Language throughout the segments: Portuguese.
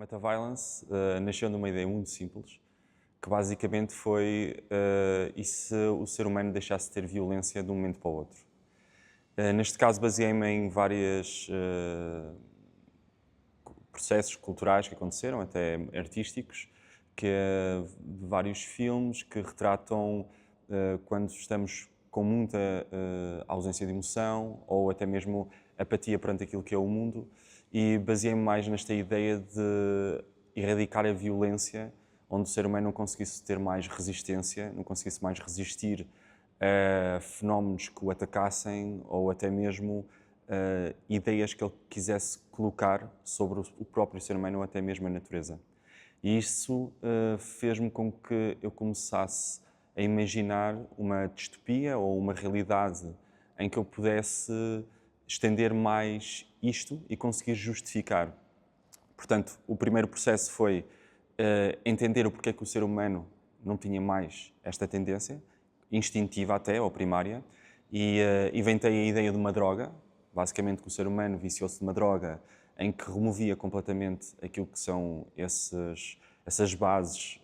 Metaviolence nasceu de uma ideia muito simples, que basicamente foi e se o ser humano deixasse de ter violência de um momento para o outro. Neste caso baseei-me em vários processos culturais que aconteceram, até artísticos, de vários filmes que retratam quando estamos com muita ausência de emoção ou até mesmo apatia perante aquilo que é o mundo, e baseei-me mais nesta ideia de erradicar a violência, onde o ser humano não conseguisse ter mais resistência, não conseguisse mais resistir a fenómenos que o atacassem ou até mesmo ideias que ele quisesse colocar sobre o próprio ser humano ou até mesmo a natureza. E isso fez-me com que eu começasse a imaginar uma distopia ou uma realidade em que eu pudesse estender mais isto e conseguir justificar. Portanto, o primeiro processo foi entender o porquê que o ser humano não tinha mais esta tendência, instintiva até, ou primária, e inventei a ideia de uma droga, basicamente que o ser humano viciou-se de uma droga em que removia completamente aquilo que são essas bases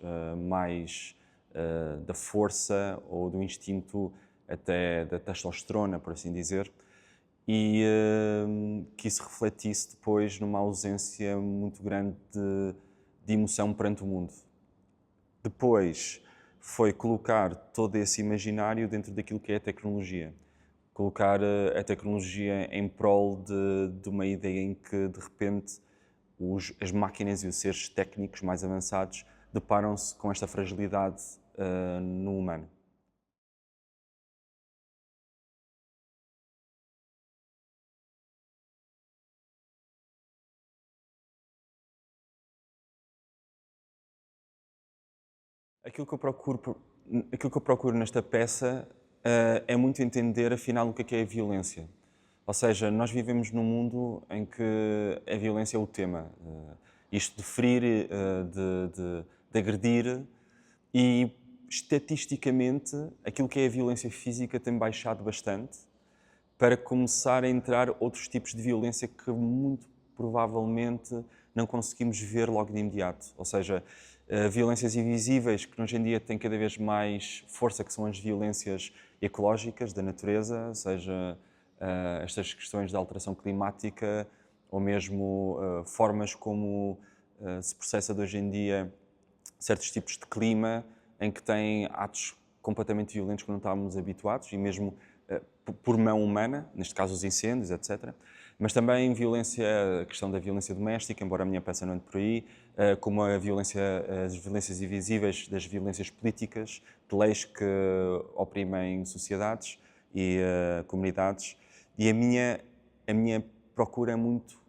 mais da força ou do instinto, até da testosterona, por assim dizer, e que isso refletisse depois numa ausência muito grande de emoção perante o mundo. Depois foi colocar todo esse imaginário dentro daquilo que é a tecnologia. Colocar a tecnologia em prol de uma ideia em que, de repente, as máquinas e os seres técnicos mais avançados deparam-se com esta fragilidade no humano. Aquilo que eu procuro, aquilo que eu procuro nesta peça é muito entender, afinal, o que é a violência. Ou seja, nós vivemos num mundo em que a violência é o tema. Isto de ferir, de agredir, e estatisticamente aquilo que é a violência física tem baixado bastante para começar a entrar outros tipos de violência que muito provavelmente não conseguimos ver logo de imediato. Ou seja, violências invisíveis que hoje em dia têm cada vez mais força, que são as violências ecológicas da natureza, seja estas questões da alteração climática ou mesmo formas como se processa de hoje em dia certos tipos de clima em que têm atos completamente violentos que não estávamos habituados, e mesmo por mão humana, neste caso os incêndios, etc. Mas também a questão da violência doméstica, embora a minha peça não ande por aí, como as violências invisíveis das violências políticas, de leis que oprimem sociedades e comunidades. E a minha procura é muito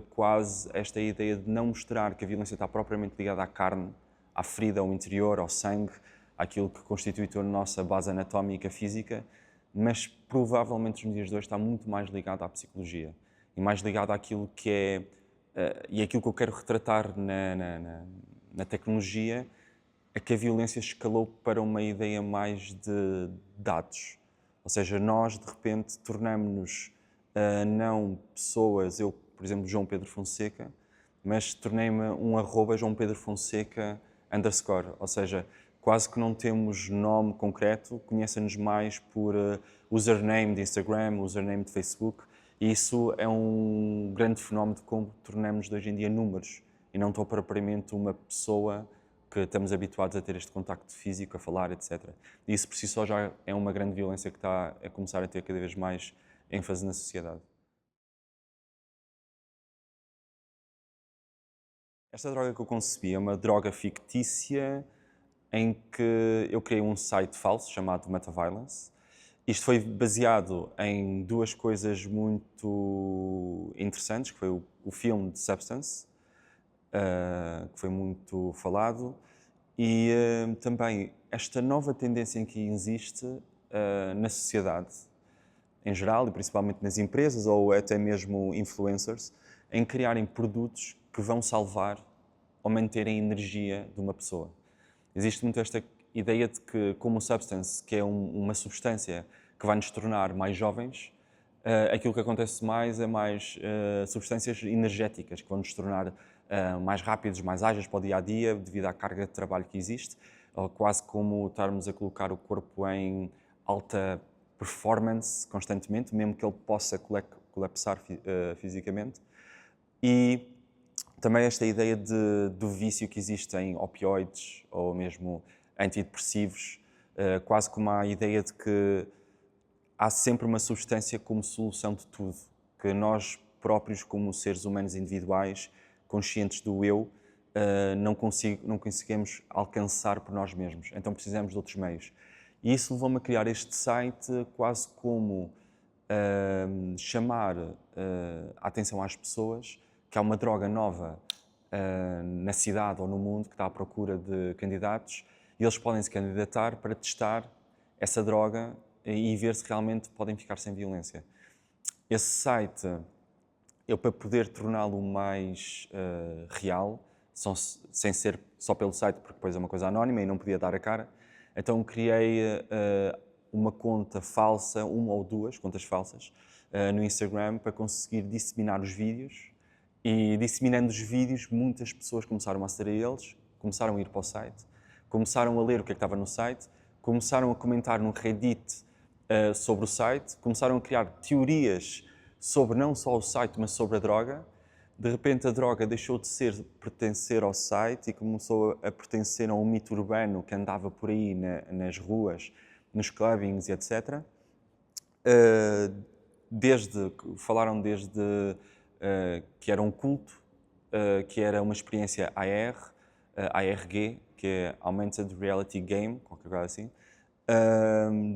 quase esta ideia de não mostrar que a violência está propriamente ligada à carne, à ferida, ao interior, ao sangue, àquilo que constitui a nossa base anatómica física, mas provavelmente nos dias de hoje está muito mais ligado à psicologia e mais ligado àquilo que é e aquilo que eu quero retratar na tecnologia, é que a violência escalou para uma ideia mais de dados. Ou seja, nós de repente tornamos-nos não pessoas, eu, por exemplo, João Pedro Fonseca, mas tornei-me um João Pedro Fonseca _, ou seja, quase que não temos nome concreto, conhecem-nos mais por username de Instagram, username de Facebook, e isso é um grande fenómeno de como tornamos de hoje em dia números e não tão propriamente uma pessoa que estamos habituados a ter este contacto físico, a falar, etc. E isso por si só já é uma grande violência que está a começar a ter cada vez mais ênfase na sociedade. Esta droga que eu concebi é uma droga fictícia em que eu criei um site falso chamado Metaviolence. Isto foi baseado em duas coisas muito interessantes, que foi o filme de Substance, que foi muito falado, e também esta nova tendência em que existe na sociedade em geral, e principalmente nas empresas ou até mesmo influencers, em criarem produtos que vão salvar ou manter a energia de uma pessoa. Existe muito esta ideia de que, como o Substance, que é uma substância que vai nos tornar mais jovens, aquilo que acontece mais é mais substâncias energéticas que vão nos tornar mais rápidos, mais ágeis para o dia-a-dia, devido à carga de trabalho que existe, ou quase como estarmos a colocar o corpo em alta performance constantemente, mesmo que ele possa colapsar fisicamente. E também esta ideia do vício que existe em opioides ou mesmo antidepressivos, quase como a ideia de que há sempre uma substância como solução de tudo, que nós próprios, como seres humanos individuais, conscientes do eu, não conseguimos alcançar por nós mesmos. Então precisamos de outros meios. E isso levou-me a criar este site quase como chamar a atenção às pessoas que há uma droga nova na cidade ou no mundo que está à procura de candidatos e eles podem se candidatar para testar essa droga e ver se realmente podem ficar sem violência. Esse site, eu para poder torná-lo mais real, sem ser só pelo site, porque depois é uma coisa anónima e não podia dar a cara, então criei uma conta falsa, uma ou duas contas falsas, no Instagram para conseguir disseminar os vídeos. E disseminando os vídeos, muitas pessoas começaram a aceder a eles, começaram a ir para o site, começaram a ler o que é que estava no site, começaram a comentar no Reddit sobre o site, começaram a criar teorias sobre não só o site, mas sobre a droga. De repente a droga deixou de pertencer ao site e começou a pertencer a um mito urbano que andava por aí nas ruas, nos clubbings e etc. Falaram desde que era um culto, que era uma experiência AR, ARG, que é Augmented Reality Game, qualquer coisa assim,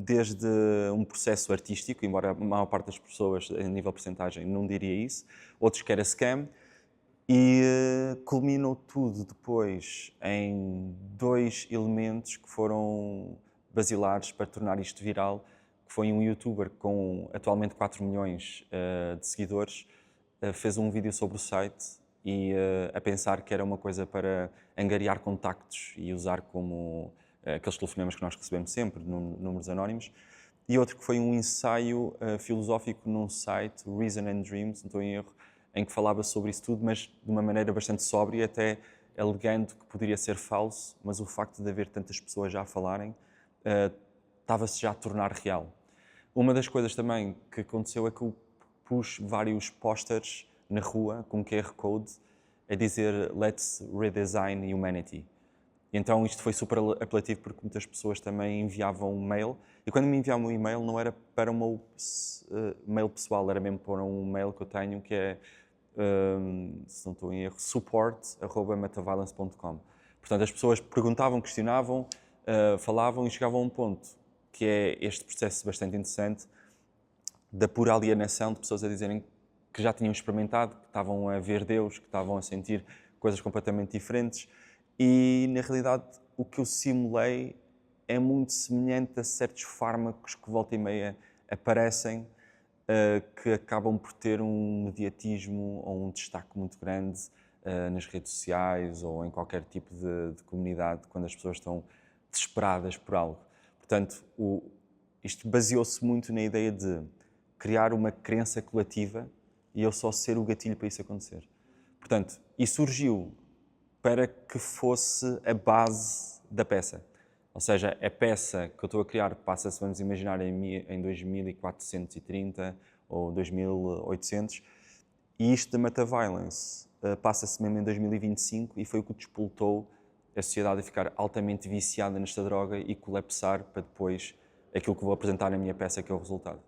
desde um processo artístico, embora a maior parte das pessoas, a nível de percentagem, não diria isso, outros que era scam, e culminou tudo depois em dois elementos que foram basilares para tornar isto viral, que foi um youtuber com atualmente 4 milhões de seguidores, fez um vídeo sobre o site e a pensar que era uma coisa para angariar contactos e usar como aqueles telefonemas que nós recebemos sempre, números anónimos. E outro que foi um ensaio filosófico num site, Reason and Dreams, não estou em erro, em que falava sobre isso tudo, mas de uma maneira bastante sóbria, até alegando que poderia ser falso, mas o facto de haver tantas pessoas já a falarem estava-se já a tornar real. Uma das coisas também que aconteceu é que eu pus vários posters na rua com QR Code a dizer Let's Redesign Humanity. E então isto foi super apelativo porque muitas pessoas também enviavam um mail e quando me enviavam um e-mail não era para o meu mail pessoal, era mesmo para um mail que eu tenho que é, se não estou em erro, support@metaviolence.com. Portanto, as pessoas perguntavam, questionavam, falavam e chegavam a um ponto que é este processo bastante interessante da pura alienação de pessoas a dizerem que já tinham experimentado, que estavam a ver Deus, que estavam a sentir coisas completamente diferentes e, na realidade, o que eu simulei é muito semelhante a certos fármacos que volta e meia aparecem, que acabam por ter um mediatismo ou um destaque muito grande nas redes sociais ou em qualquer tipo de comunidade, quando as pessoas estão desesperadas por algo. Portanto, isto baseou-se muito na ideia de criar uma crença coletiva e eu só ser o gatilho para isso acontecer. Portanto, e surgiu para que fosse a base da peça. Ou seja, a peça que eu estou a criar passa-se, vamos imaginar, em 2430 ou 2800, e isto da Metaviolence passa-se mesmo em 2025 e foi o que despoltou a sociedade a ficar altamente viciada nesta droga e colapsar para depois aquilo que vou apresentar na minha peça, que é o resultado.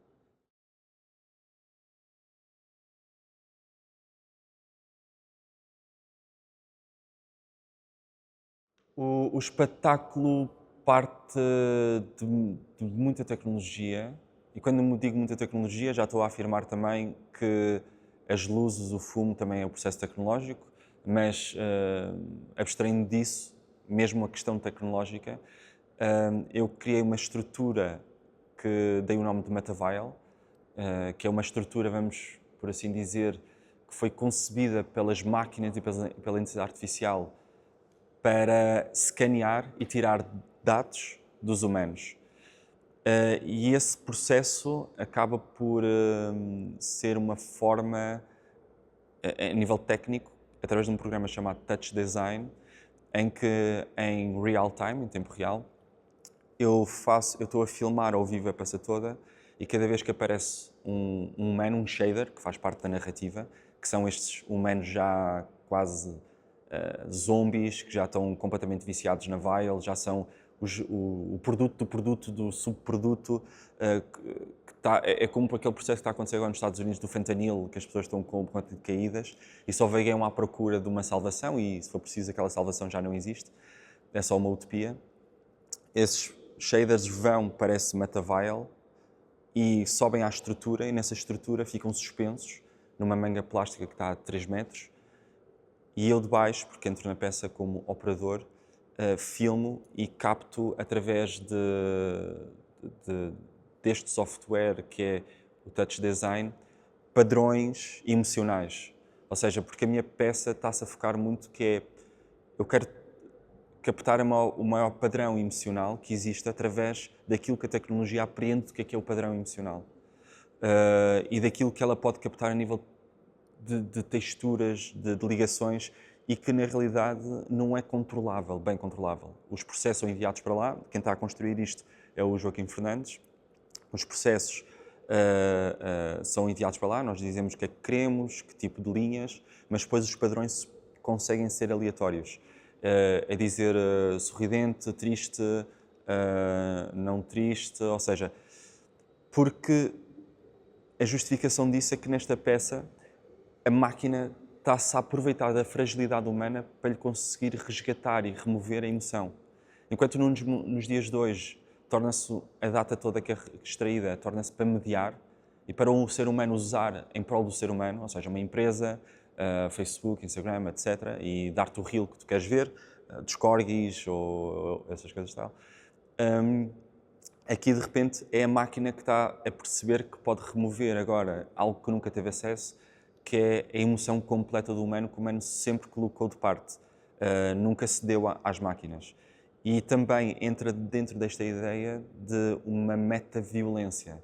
O espetáculo parte de muita tecnologia, e quando me digo muita tecnologia, já estou a afirmar também que as luzes, o fumo também é um processo tecnológico, mas abstraindo disso, mesmo a questão tecnológica, eu criei uma estrutura que dei o nome de Metavial, que é uma estrutura, vamos por assim dizer, que foi concebida pelas máquinas e pela inteligência artificial para escanear e tirar dados dos humanos. E esse processo acaba por ser uma forma, a nível técnico, através de um programa chamado Touch Design, em que em real time, em tempo real, eu estou a filmar ao vivo a peça toda e cada vez que aparece um humano, um shader, que faz parte da narrativa, que são estes humanos já quase zombies, que já estão completamente viciados na vial, já são o produto do produto do subproduto, é como aquele processo que está a acontecer agora nos Estados Unidos do fentanil, que as pessoas estão completamente caídas e só vêm à procura de uma salvação e, se for preciso, aquela salvação já não existe, é só uma utopia. Esses shaders vão para esse metavial e sobem à estrutura e nessa estrutura ficam suspensos numa manga plástica que está a 3 metros e eu de baixo, porque entro na peça como operador, filmo e capto através deste software que é o Touch Design padrões emocionais. Ou seja, porque a minha peça está-se a focar muito que é, eu quero captar o maior padrão emocional que existe através daquilo que a tecnologia aprende do que é o padrão emocional. E daquilo que ela pode captar a nível de texturas, de ligações e que na realidade não é controlável, bem controlável. Os processos são enviados para lá, quem está a construir isto é o Joaquim Fernandes, os processos são enviados para lá, nós dizemos o que é que queremos, que tipo de linhas, mas depois os padrões conseguem ser aleatórios. É dizer sorridente, triste, não triste, ou seja, porque a justificação disso é que nesta peça a máquina está-se a aproveitar da fragilidade humana para lhe conseguir resgatar e remover a emoção. Enquanto nos dias de hoje torna-se a data toda que é extraída, torna-se para mediar e para um ser humano usar em prol do ser humano, ou seja, uma empresa, Facebook, Instagram, etc., e dar-te o reel que tu queres ver, dos corgis ou essas coisas e tal. Aqui, de repente, é a máquina que está a perceber que pode remover agora algo que nunca teve acesso, que é a emoção completa do humano, que o humano sempre colocou de parte, nunca se deu às máquinas. E também entra dentro desta ideia de uma meta-violência,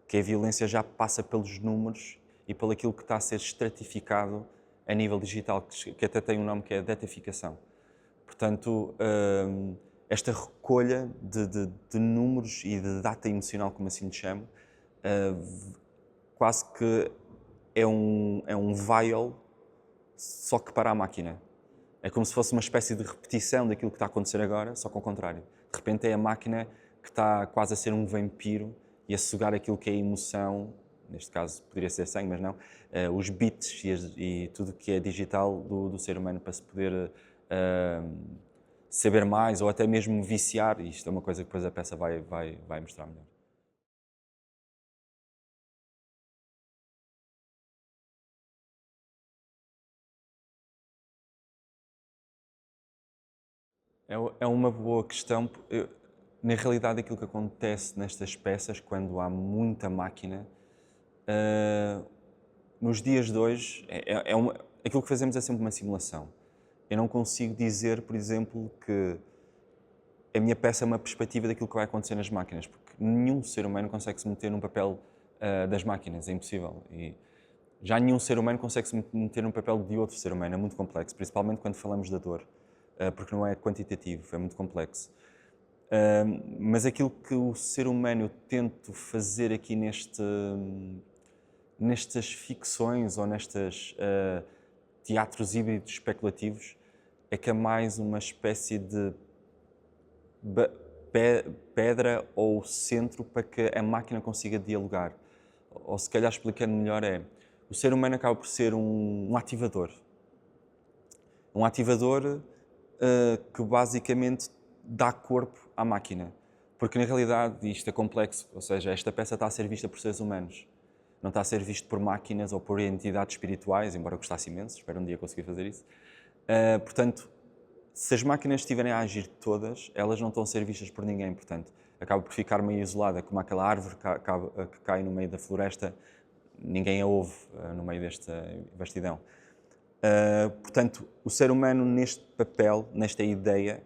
que a violência já passa pelos números e pelo aquilo que está a ser estratificado a nível digital, que até tem um nome que é a dataficação. Portanto, esta recolha de números e de data emocional, como assim lhe chamo, quase que é um vial, só que para a máquina. É como se fosse uma espécie de repetição daquilo que está a acontecer agora, só que ao contrário. De repente é a máquina que está quase a ser um vampiro e a sugar aquilo que é a emoção, neste caso poderia ser sangue, mas não, os bits e tudo que é digital do ser humano para se poder saber mais ou até mesmo viciar. E isto é uma coisa que depois a peça vai mostrar melhor. É uma boa questão. Na realidade, aquilo que acontece nestas peças, quando há muita máquina, nos dias de hoje, aquilo que fazemos é sempre uma simulação. Eu não consigo dizer, por exemplo, que a minha peça é uma perspectiva daquilo que vai acontecer nas máquinas, porque nenhum ser humano consegue se meter num papel das máquinas, é impossível. E já nenhum ser humano consegue se meter num papel de outro ser humano, é muito complexo, principalmente quando falamos da dor, porque não é quantitativo, é muito complexo. Mas aquilo que o ser humano eu tento fazer aqui nestas ficções ou nestes teatros híbridos especulativos é que é mais uma espécie de pedra ou centro para que a máquina consiga dialogar. Ou se calhar explicando melhor o ser humano acaba por ser um ativador. Um ativador que basicamente dá corpo à máquina. Porque na realidade isto é complexo, ou seja, esta peça está a ser vista por seres humanos. Não está a ser visto por máquinas ou por entidades espirituais, embora eu gostasse imenso, espero um dia conseguir fazer isso. Portanto, se as máquinas estiverem a agir todas, elas não estão a ser vistas por ninguém, portanto, acaba por ficar meio isolada, como aquela árvore que cai no meio da floresta, ninguém a ouve no meio desta vastidão. Portanto, o ser humano neste papel, nesta ideia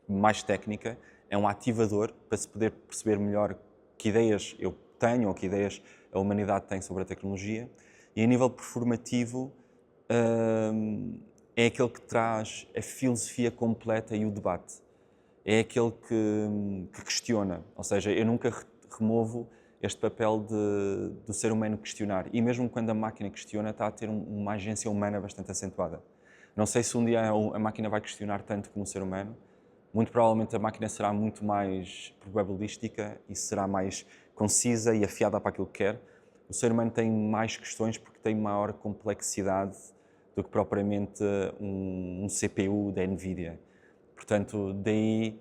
mais técnica, é um ativador para se poder perceber melhor que ideias eu tenho ou que ideias a humanidade tem sobre a tecnologia e a nível performativo é aquele que traz a filosofia completa e o debate. É aquele que questiona, ou seja, eu nunca removo este papel do ser humano questionar. E mesmo quando a máquina questiona, está a ter uma agência humana bastante acentuada. Não sei se um dia a máquina vai questionar tanto como o ser humano. Muito provavelmente a máquina será muito mais probabilística e será mais concisa e afiada para aquilo que quer. O ser humano tem mais questões porque tem maior complexidade do que propriamente um CPU da NVIDIA. Portanto, daí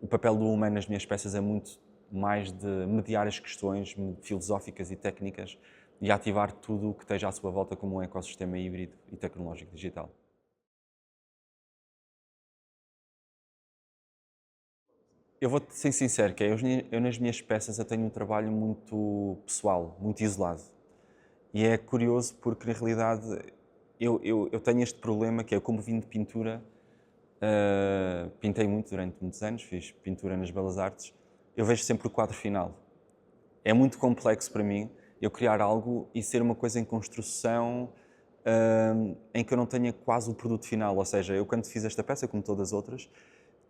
o papel do humano nas minhas peças é muito mais de mediar as questões filosóficas e técnicas e ativar tudo o que esteja à sua volta como um ecossistema híbrido e tecnológico digital. Eu vou-te ser sincero, que é, eu nas minhas peças eu tenho um trabalho muito pessoal, muito isolado. E é curioso porque, na realidade, eu tenho este problema que é, como vim de pintura, pintei muito durante muitos anos, fiz pintura nas Belas Artes, eu vejo sempre o quadro final. É muito complexo para mim eu criar algo e ser uma coisa em construção em que eu não tenha quase o produto final. Ou seja, eu quando fiz esta peça, como todas as outras,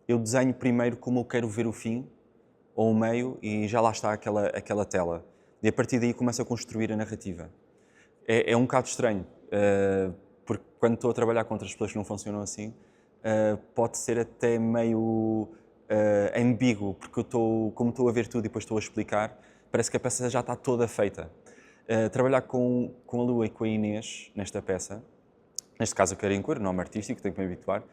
eu desenho primeiro como eu quero ver o fim ou o meio e já lá está aquela tela. E a partir daí começo a construir a narrativa. É um bocado estranho, porque quando estou a trabalhar com outras pessoas que não funcionam assim, pode ser até meio ambíguo, porque como estou a ver tudo e depois estou a explicar, parece que a peça já está toda feita. Trabalhar com a Lua e com a Inês nesta peça, neste caso eu quero em cor, nome artístico, tenho que me habituar,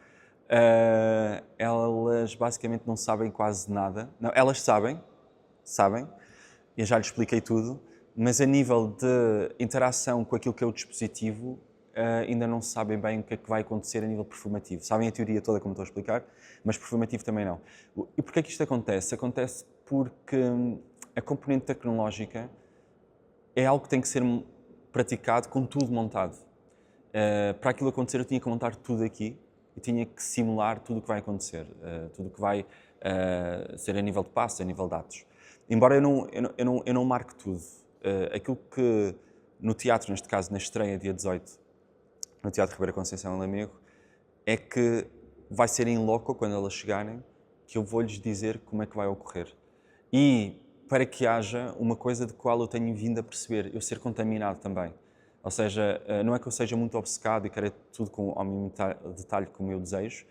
elas basicamente não sabem quase nada. Não, elas sabem, eu já lhes expliquei tudo, mas a nível de interação com aquilo que é o dispositivo, ainda não sabem bem o que é que vai acontecer a nível performativo. Sabem a teoria toda, como estou a explicar, mas performativo também não. E porquê é que isto acontece? Acontece porque a componente tecnológica é algo que tem que ser praticado com tudo montado. Para aquilo acontecer, eu tinha que montar tudo aqui e tinha que simular tudo o que vai acontecer, tudo o que vai ser a nível de passos, a nível de atos. Embora eu não marque tudo, aquilo que no teatro, neste caso na estreia, dia 18, no Teatro Ribeira Conceição em Lamego, é que vai ser em loco, quando elas chegarem, que eu vou-lhes dizer como é que vai ocorrer. E para que haja uma coisa de qual eu tenho vindo a perceber, eu ser contaminado também. Ou seja, não é que eu seja muito obcecado e queira tudo ao mínimo detalhe como eu desejo.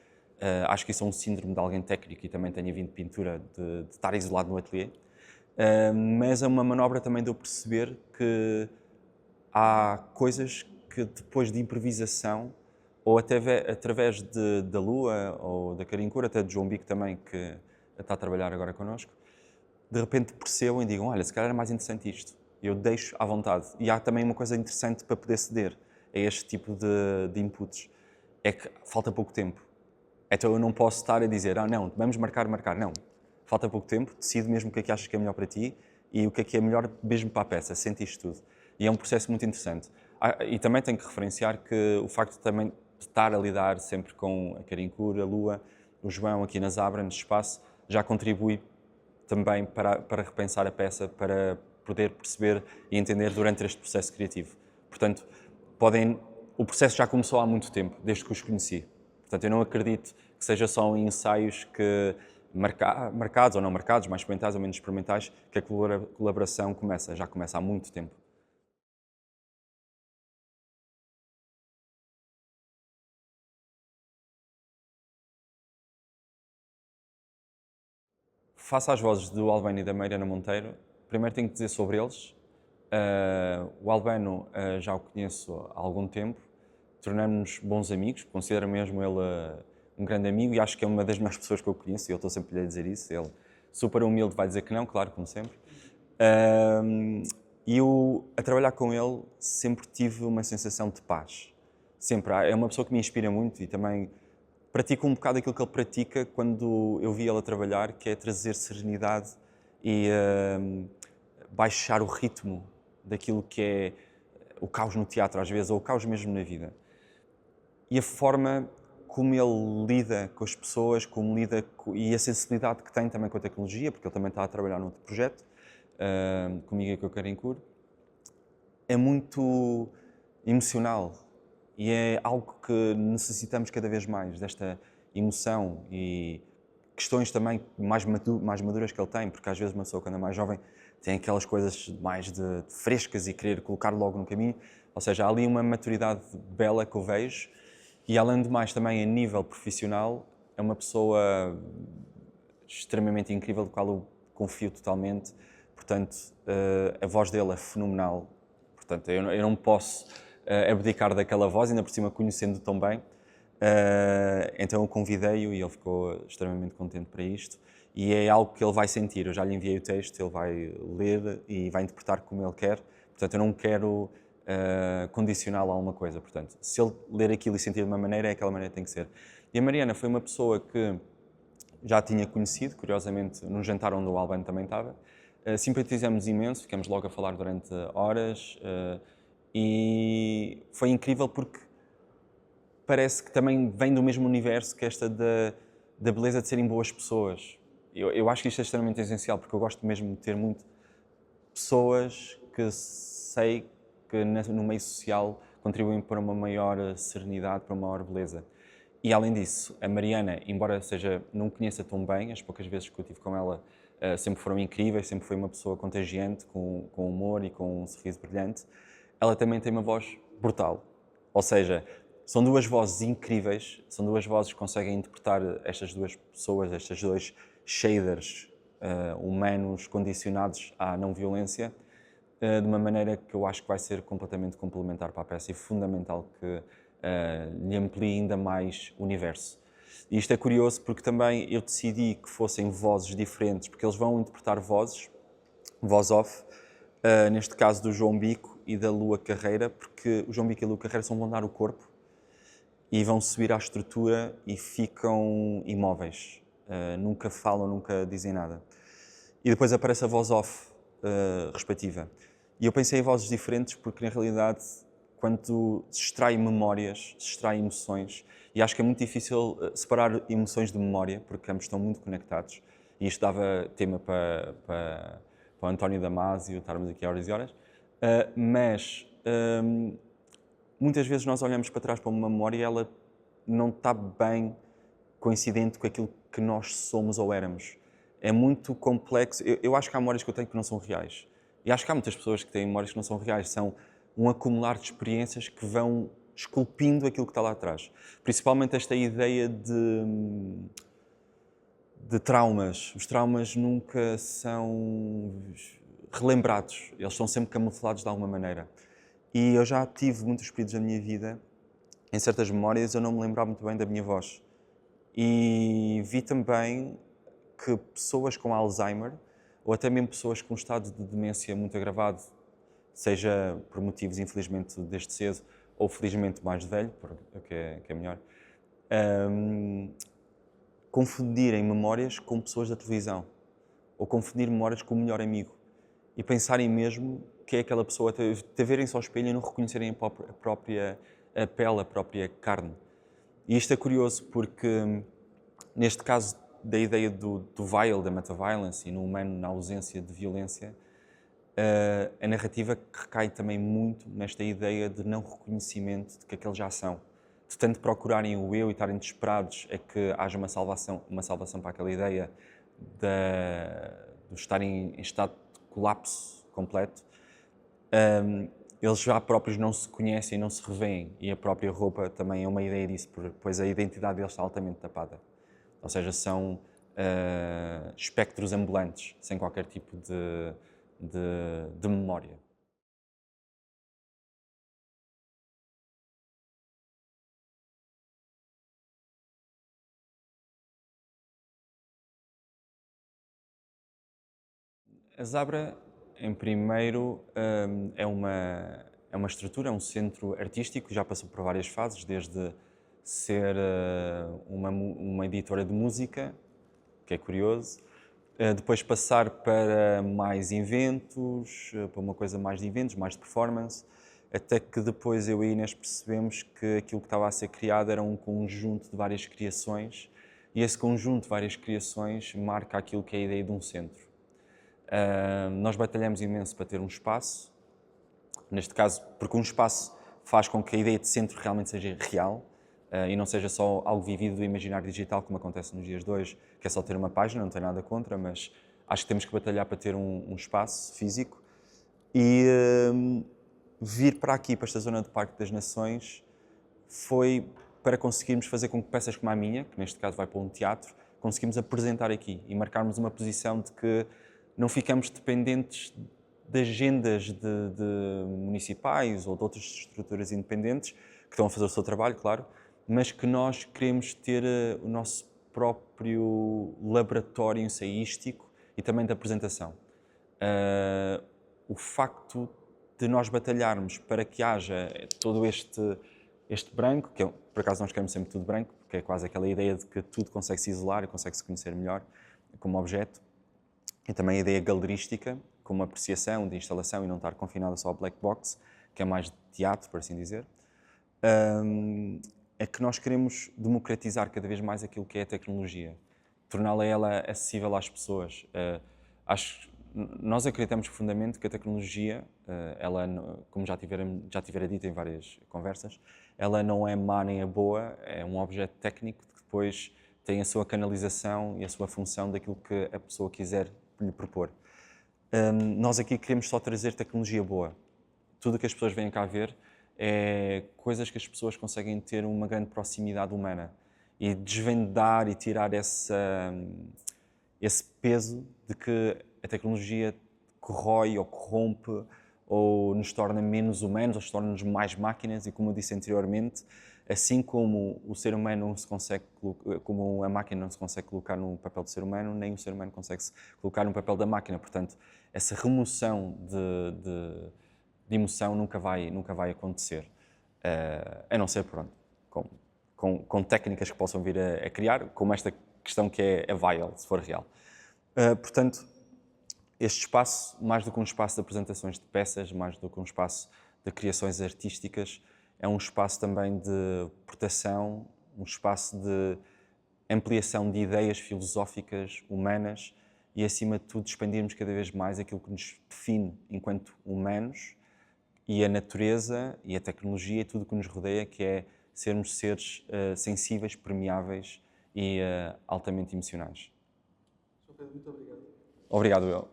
Acho que isso é um síndrome de alguém técnico e também tenho vindo de pintura, de estar isolado no ateliê. Mas é uma manobra também de eu perceber que há coisas que depois de improvisação, ou até através da Lua ou da Carincura, até de João Bico também, que está a trabalhar agora connosco, de repente percebam e digam, olha, se calhar é mais interessante isto. Eu deixo à vontade. E há também uma coisa interessante para poder ceder a este tipo de inputs. É que falta pouco tempo. Então eu não posso estar a dizer, não, vamos marcar. Não. Falta pouco tempo, decide mesmo o que é que achas que é melhor para ti e o que é melhor mesmo para a peça, sente isto tudo. E é um processo muito interessante. E também tenho que referenciar que o facto de também estar a lidar sempre com a Carincura, a Lua, o João aqui nas Zabra, neste espaço, já contribui também para repensar a peça, para poder perceber e entender durante este processo criativo. Portanto, o processo já começou há muito tempo, desde que os conheci. Portanto, eu não acredito que seja só em ensaios que marcados ou não marcados, mais experimentais ou menos experimentais, que a colaboração já começa há muito tempo. Face às vozes do Albano e da Mariana Monteiro, primeiro tenho que dizer sobre eles. O Albano já o conheço há algum tempo, tornamos-nos bons amigos, considero mesmo ele um grande amigo e acho que é uma das melhores pessoas que eu conheço e eu estou sempre a lhe dizer isso. Ele, super humilde, vai dizer que não, claro, como sempre. E eu, a trabalhar com ele, sempre tive uma sensação de paz. Sempre. É uma pessoa que me inspira muito e também pratico um bocado aquilo que ele pratica quando eu vi ele a trabalhar, que é trazer serenidade e baixar o ritmo daquilo que é o caos no teatro, às vezes, ou o caos mesmo na vida. E a forma como ele lida com as pessoas, e a sensibilidade que tem também com a tecnologia, porque ele também está a trabalhar num outro projeto, comigo e com o Carincur, é muito emocional E é algo que necessitamos cada vez mais, desta emoção e questões também mais maduras que ele tem, porque às vezes uma pessoa quando é mais jovem tem aquelas coisas mais de frescas e querer colocar logo no caminho, ou seja, há ali uma maturidade bela que eu vejo e além de mais também a nível profissional é uma pessoa extremamente incrível, do qual eu confio totalmente, portanto a voz dele é fenomenal, portanto eu não posso abdicar daquela voz, ainda por cima conhecendo tão bem. Então eu convidei-o e ele ficou extremamente contente para isto e é algo que ele vai sentir, eu já lhe enviei o texto, ele vai ler e vai interpretar como ele quer, portanto eu não quero condicioná-lo a alguma coisa, portanto se ele ler aquilo e sentir de uma maneira, é aquela maneira que tem que ser. E a Mariana foi uma pessoa que já tinha conhecido, curiosamente num jantar onde o Albano também estava, simpatizamos imenso, ficamos logo a falar durante horas e foi incrível porque parece que também vem do mesmo universo que esta da beleza de serem boas pessoas. Eu acho que isto é extremamente essencial, porque eu gosto mesmo de ter muito pessoas que sei que no meio social contribuem para uma maior serenidade, para uma maior beleza. E além disso, a Mariana, embora não conheça tão bem, as poucas vezes que eu tive com ela sempre foram incríveis, sempre foi uma pessoa contagiante, com humor e com um sorriso brilhante, ela também tem uma voz brutal. Ou seja, são duas vozes incríveis, são duas vozes que conseguem interpretar estas duas pessoas, estes dois shaders humanos condicionados à não violência, de uma maneira que eu acho que vai ser completamente complementar para a peça e fundamental que lhe amplie ainda mais o universo. E isto é curioso porque também eu decidi que fossem vozes diferentes, porque eles vão interpretar vozes, voz off, neste caso do João Bico e da Lua Carreira, porque o João Bico e a Lua Carreira só vão dar o corpo e vão subir à estrutura e ficam imóveis. Nunca falam, nunca dizem nada. E depois aparece a voz off respectiva. E eu pensei em vozes diferentes porque, na realidade, quando se extrai memórias, se extrai emoções, e acho que é muito difícil separar emoções de memória, porque ambos estão muito conectados, e isto dava tema para o António Damasio, estarmos aqui horas e horas, mas muitas vezes nós olhamos para trás para uma memória e ela não está bem coincidente com aquilo que nós somos ou éramos. É muito complexo. Eu acho que há memórias que eu tenho que não são reais. E acho que há muitas pessoas que têm memórias que não são reais. São um acumular de experiências que vão esculpindo aquilo que está lá atrás. Principalmente esta ideia de traumas. Os traumas nunca são relembrados. Eles são sempre camuflados de alguma maneira. E eu já tive muitos períodos da minha vida, em certas memórias, eu não me lembrava muito bem da minha voz. E vi também que pessoas com Alzheimer, ou até mesmo pessoas com um estado de demência muito agravado, seja por motivos, infelizmente, desde cedo, ou felizmente mais de velho, que é melhor, confundirem memórias com pessoas da televisão, ou confundir memórias com o melhor amigo, e pensarem mesmo que é aquela pessoa, até verem-se ao espelho e não reconhecerem a própria pele, a própria carne. E isto é curioso porque, neste caso da ideia do vile, da metaviolence, e no humano, na ausência de violência, a narrativa recai também muito nesta ideia de não reconhecimento de que aqueles já são. De tanto procurarem o eu e estarem desesperados é que haja uma salvação para aquela ideia de estarem em estado de colapso completo. Eles já próprios não se conhecem, não se revêem, e a própria roupa também é uma ideia disso, pois a identidade deles está altamente tapada. Ou seja, são espectros ambulantes, sem qualquer tipo de memória. A Zabra, em primeiro, é uma estrutura, é um centro artístico, já passou por várias fases, desde ser uma editora de música, que é curioso, depois passar para mais eventos, para uma coisa mais de eventos, mais de performance, até que depois eu e a Inês percebemos que aquilo que estava a ser criado era um conjunto de várias criações, e esse conjunto de várias criações marca aquilo que é a ideia de um centro. Nós batalhamos imenso para ter um espaço, neste caso, porque um espaço faz com que a ideia de centro realmente seja real e não seja só algo vivido do imaginário digital, como acontece nos dias de hoje, que é só ter uma página, não tem nada contra, mas acho que temos que batalhar para ter um espaço físico e vir para aqui, para esta zona do Parque das Nações, foi para conseguirmos fazer com que peças como a minha, que neste caso vai para um teatro, conseguimos apresentar aqui e marcarmos uma posição de que não ficamos dependentes de agendas de municipais ou de outras estruturas independentes, que estão a fazer o seu trabalho, claro, mas que nós queremos ter o nosso próprio laboratório ensaístico e também de apresentação. O facto de nós batalharmos para que haja todo este branco, que por acaso nós queremos sempre tudo branco, porque é quase aquela ideia de que tudo consegue se isolar e consegue se conhecer melhor como objeto, e também a ideia galerística, como apreciação de instalação e não estar confinada só ao black box, que é mais de teatro, por assim dizer, é que nós queremos democratizar cada vez mais aquilo que é a tecnologia, torná-la ela acessível às pessoas. Nós acreditamos profundamente que a tecnologia, ela, como já tivera dito em várias conversas, ela não é má nem é boa, é um objeto técnico que depois tem a sua canalização e a sua função daquilo que a pessoa quiser lhe propor. Nós aqui queremos só trazer tecnologia boa. Tudo o que as pessoas vêm cá ver é coisas que as pessoas conseguem ter uma grande proximidade humana e desvendar e tirar esse peso de que a tecnologia corrói ou corrompe ou nos torna menos humanos ou nos torna-nos mais máquinas e, como eu disse anteriormente, assim como o ser humano não se consegue, como a máquina não se consegue colocar no papel do ser humano, nem o ser humano consegue se colocar no papel da máquina. Portanto, essa remoção de emoção nunca vai acontecer, a não ser pronto, com técnicas que possam vir a criar, como esta questão que é viable, se for real. Portanto, este espaço, mais do que um espaço de apresentações de peças, mais do que um espaço de criações artísticas, é um espaço também de proteção, um espaço de ampliação de ideias filosóficas, humanas e, acima de tudo, expandirmos cada vez mais aquilo que nos define enquanto humanos e a natureza e a tecnologia e tudo o que nos rodeia, que é sermos seres sensíveis, permeáveis e altamente emocionais. João Pedro, muito obrigado. Obrigado, eu.